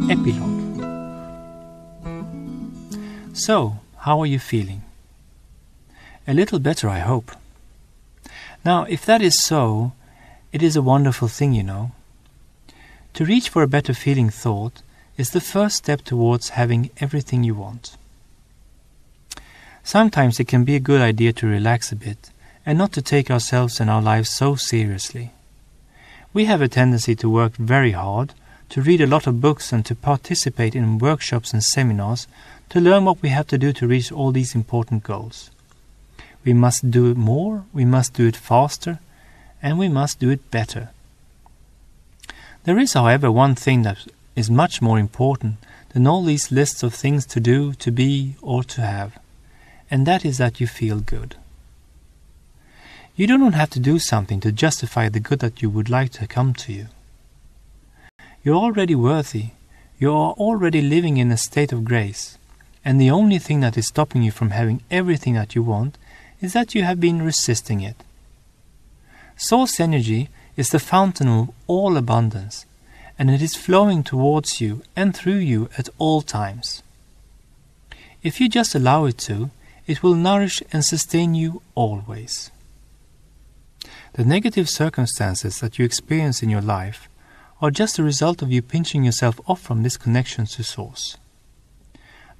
Epilogue. So, how are you feeling? A little better, I hope. Now, if that is so, it is a wonderful thing, you know. To reach for a better feeling thought is the first step towards having everything you want. Sometimes it can be a good idea to relax a bit and not to take ourselves and our lives so seriously. We have a tendency to work very hard, to read a lot of books and to participate in workshops and seminars to learn what we have to do to reach all these important goals. We must do it more, we must do it faster, and we must do it better. There is, however, one thing that is much more important than all these lists of things to do, to be, or to have, and that is that you feel good. You do not have to do something to justify the good that you would like to come to you. You're already worthy, you are already living in a state of grace, and the only thing that is stopping you from having everything that you want is that you have been resisting it. Source energy is the fountain of all abundance, and it is flowing towards you and through you at all times. If you just allow it to, it will nourish and sustain you always. The negative circumstances that you experience in your life are just a result of you pinching yourself off from this connection to Source.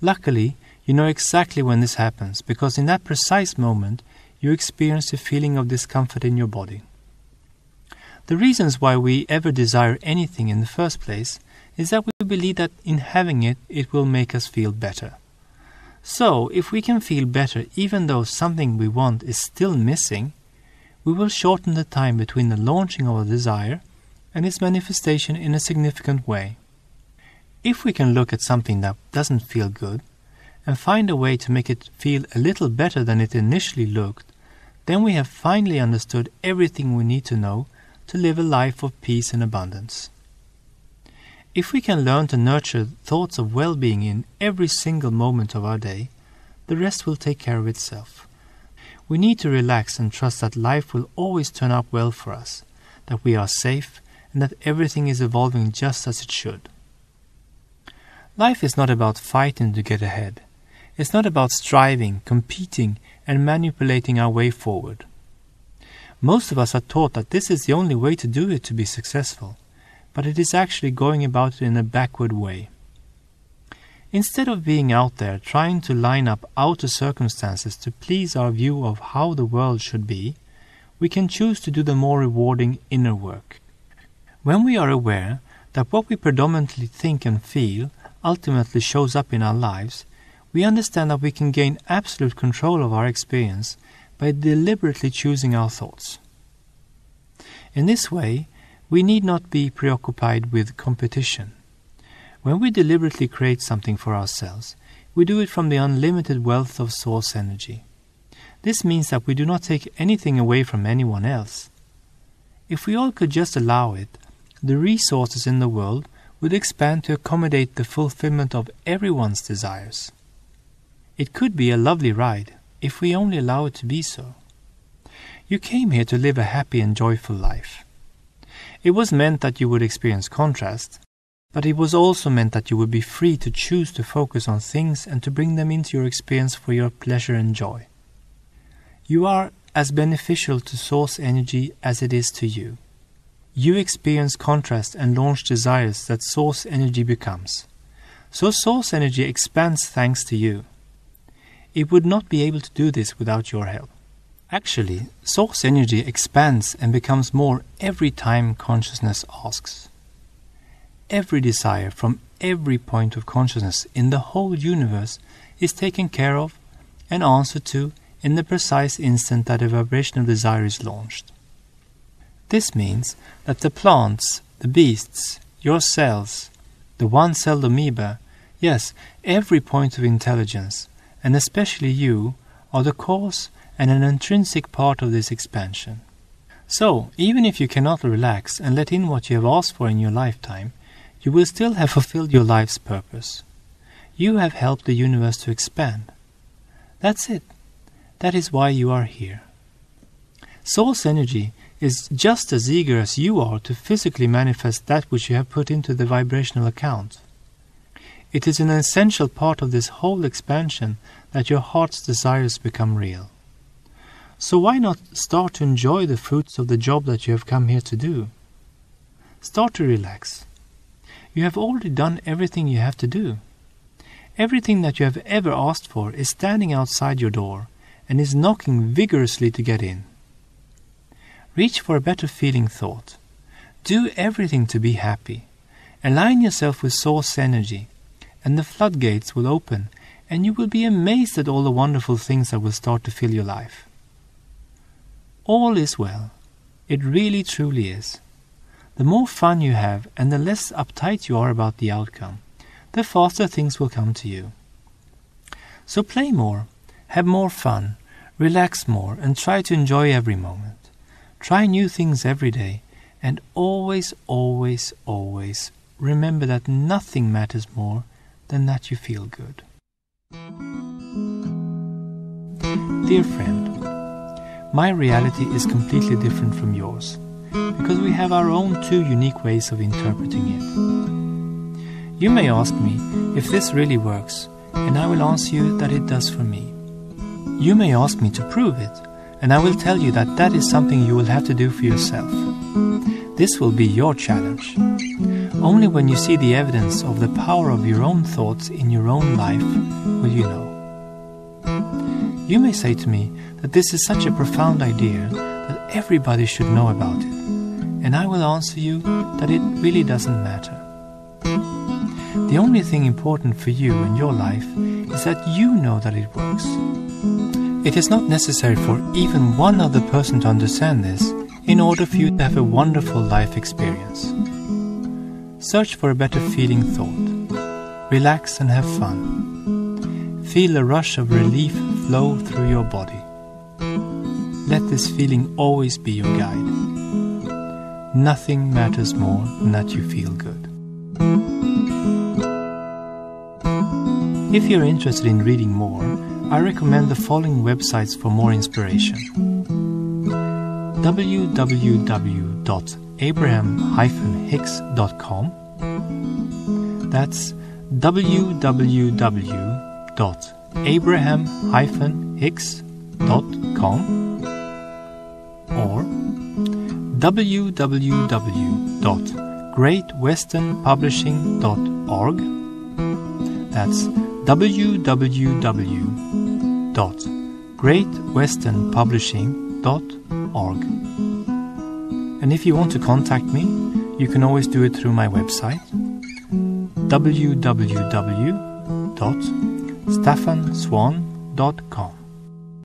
Luckily, you know exactly when this happens, because in that precise moment, you experience a feeling of discomfort in your body. The reasons why we ever desire anything in the first place is that we believe that in having it, it will make us feel better. So, if we can feel better even though something we want is still missing, we will shorten the time between the launching of a desire and its manifestation in a significant way. If we can look at something that doesn't feel good and find a way to make it feel a little better than it initially looked, then we have finally understood everything we need to know to live a life of peace and abundance. If we can learn to nurture thoughts of well-being in every single moment of our day, the rest will take care of itself. We need to relax and trust that life will always turn out well for us, that we are safe, and that everything is evolving just as it should. Life is not about fighting to get ahead. It's not about striving, competing, and manipulating our way forward. Most of us are taught that this is the only way to do it to be successful, but it is actually going about it in a backward way. Instead of being out there trying to line up outer circumstances to please our view of how the world should be, we can choose to do the more rewarding inner work. When we are aware that what we predominantly think and feel ultimately shows up in our lives, we understand that we can gain absolute control of our experience by deliberately choosing our thoughts. In this way, we need not be preoccupied with competition. When we deliberately create something for ourselves, we do it from the unlimited wealth of source energy. This means that we do not take anything away from anyone else. If we all could just allow it, the resources in the world would expand to accommodate the fulfillment of everyone's desires. It could be a lovely ride, if we only allow it to be so. You came here to live a happy and joyful life. It was meant that you would experience contrast, but it was also meant that you would be free to choose to focus on things and to bring them into your experience for your pleasure and joy. You are as beneficial to source energy as it is to you. You experience contrast and launch desires that source energy becomes. So source energy expands thanks to you. It would not be able to do this without your help. Actually, source energy expands and becomes more every time consciousness asks. Every desire from every point of consciousness in the whole universe is taken care of and answered to in the precise instant that a vibration of desire is launched. This means that the plants, the beasts, your cells, the one-celled amoeba, yes, every point of intelligence, and especially you, are the cause and an intrinsic part of this expansion. So, even if you cannot relax and let in what you have asked for in your lifetime, you will still have fulfilled your life's purpose. You have helped the universe to expand. That's it. That is why you are here. Source energy is just as eager as you are to physically manifest that which you have put into the vibrational account. It is an essential part of this whole expansion that your heart's desires become real. So why not start to enjoy the fruits of the job that you have come here to do? Start to relax. You have already done everything you have to do. Everything that you have ever asked for is standing outside your door and is knocking vigorously to get in. Reach for a better feeling thought. Do everything to be happy. Align yourself with source energy, and the floodgates will open, and you will be amazed at all the wonderful things that will start to fill your life. All is well. It really truly is. The more fun you have and the less uptight you are about the outcome, the faster things will come to you. So play more, have more fun, relax more, and try to enjoy every moment. Try new things every day, and always, always, always remember that nothing matters more than that you feel good. Dear friend, my reality is completely different from yours, because we have our own two unique ways of interpreting it. You may ask me if this really works, and I will answer you that it does for me. You may ask me to prove it, and I will tell you that that is something you will have to do for yourself. This will be your challenge. Only when you see the evidence of the power of your own thoughts in your own life will you know. You may say to me that this is such a profound idea that everybody should know about it, and I will answer you that it really doesn't matter. The only thing important for you in your life is that you know that it works. It is not necessary for even one other person to understand this in order for you to have a wonderful life experience. Search for a better feeling thought. Relax and have fun. Feel a rush of relief flow through your body. Let this feeling always be your guide. Nothing matters more than that you feel good. If you're interested in reading more, I recommend the following websites for more inspiration: www.abraham-hicks.com. That's www.abraham-hicks.com or www.greatwesternpublishing.org. That's www.greatwesternpublishing.org. And if you want to contact me, you can always do it through my website, www.staffanswan.com.